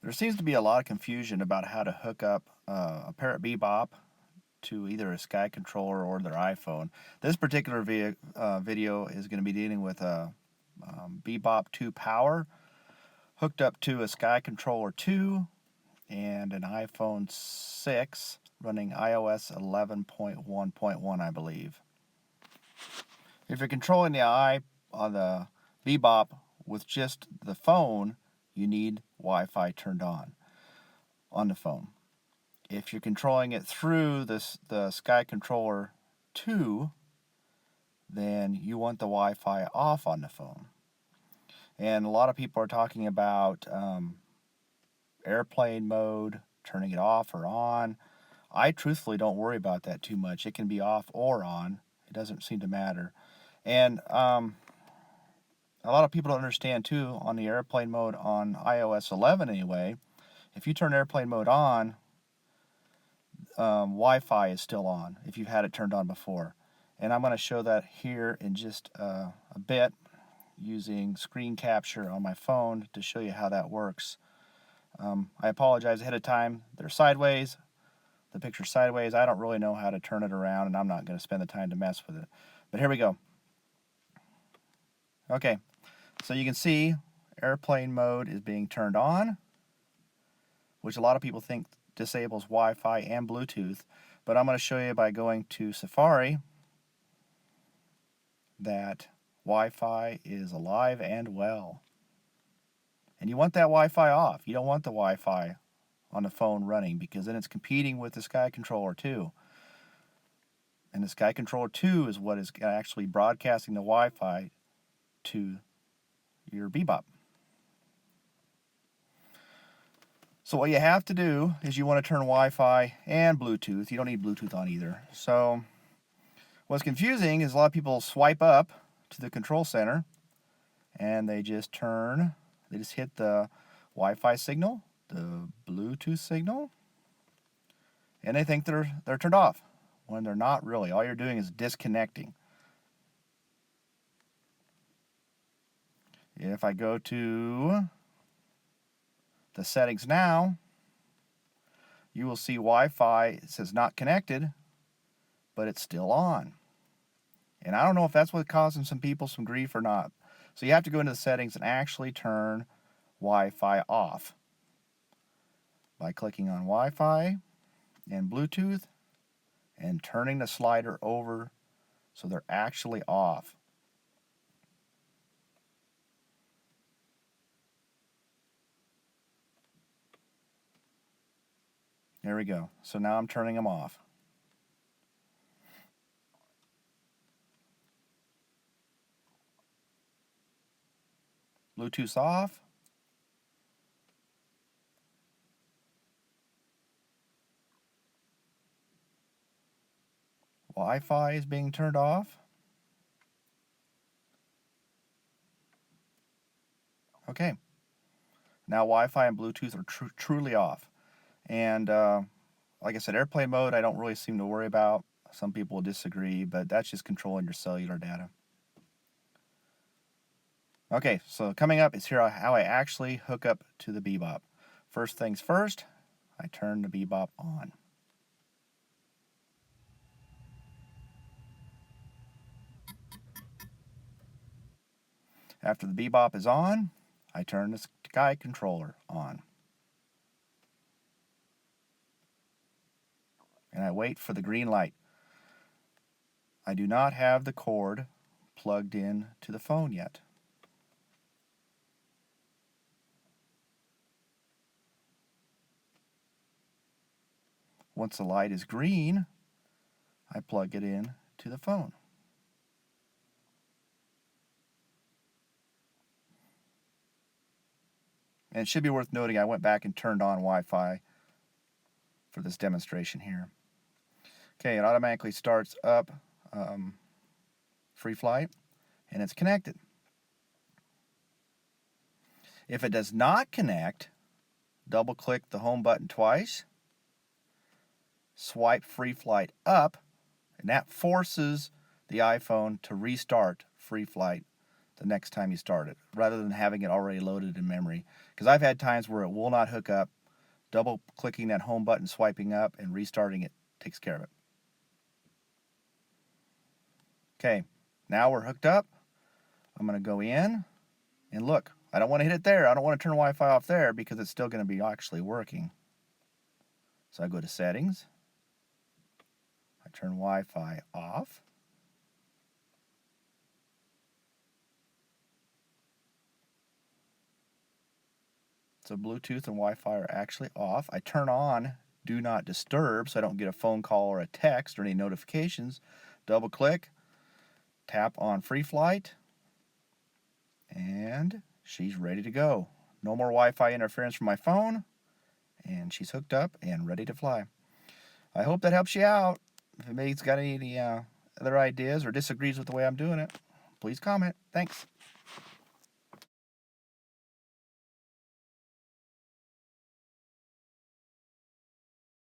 There seems to be a lot of confusion about how to hook up a Parrot Bebop to either a Skycontroller or their iPhone. This particular video is going to be dealing with a Bebop 2 Power hooked up to a Skycontroller 2 and an iPhone 6 running iOS 11.1.1, I believe. If you're controlling the Bebop with just the phone, you need Wi-Fi turned on the phone. If you're controlling it through the Skycontroller 2, then you want the Wi-Fi off on the phone. And a lot of people are talking about airplane mode, turning it off or on. I truthfully don't worry about that too much. It can be off or on. It doesn't seem to matter. And a lot of people don't understand too, on the airplane mode on iOS 11 anyway, if you turn airplane mode on, Wi-Fi is still on if you've had it turned on before. And I'm going to show that here in just a bit using screen capture on my phone to show you how that works. I apologize ahead of time. They're sideways. The picture's sideways. I don't really know how to turn it around, and I'm not going to spend the time to mess with it. But here we go. Okay, so you can see airplane mode is being turned on, which a lot of people think disables Wi-Fi and Bluetooth, but I'm going to show you by going to Safari that Wi-Fi is alive and well. And you want that Wi-Fi off. You don't want the Wi-Fi on the phone running, because then it's competing with the Skycontroller 2. And the Skycontroller 2 is what is actually broadcasting the Wi-Fi to your Bebop. So what you have to do is you want to turn Wi-Fi and Bluetooth. You don't need Bluetooth on either. So what's confusing is a lot of people swipe up to the control center and they just hit the Wi-Fi signal, the Bluetooth signal, and they think they're turned off when they're not really. All you're doing is disconnecting. If I go to the settings now, you will see Wi-Fi. It says not connected, but it's still on. And I don't know if that's what's causing some people some grief or not. So you have to go into the settings and actually turn Wi-Fi off by clicking on Wi-Fi and Bluetooth and turning the slider over so they're actually off. There we go. So now I'm turning them off. Bluetooth's off. Wi-Fi is being turned off. Okay. Now Wi-Fi and Bluetooth are truly off. And like I said, airplane mode I don't really seem to worry about. Some people will disagree, but that's just controlling your cellular data. Okay, so coming up is here how I actually hook up to the Bebop. First things first, I turn the Bebop on. After the Bebop is on, I turn the Skycontroller on. And I wait for the green light. I do not have the cord plugged in to the phone yet. Once the light is green, I plug it in to the phone. And it should be worth noting I went back and turned on Wi-Fi for this demonstration here. Okay, it automatically starts up free flight and it's connected. If it does not connect, double click the home button twice, swipe free flight up, and that forces the iPhone to restart free flight the next time you start it, rather than having it already loaded in memory. Because I've had times where it will not hook up. Double clicking that home button, swiping up, and restarting it takes care of it. Okay, now we're hooked up. I'm going to go in and look. I don't want to hit it there. I don't want to turn Wi-Fi off there because it's still going to be actually working. So I go to settings. I turn Wi-Fi off. So Bluetooth and Wi-Fi are actually off. I turn on Do Not Disturb so I don't get a phone call or a text or any notifications. Double click, tap on Free Flight, and she's ready to go. No more Wi-Fi interference from my phone, and she's hooked up and ready to fly. I hope that helps you out. If anybody's got any other ideas or disagrees with the way I'm doing it, please comment. Thanks.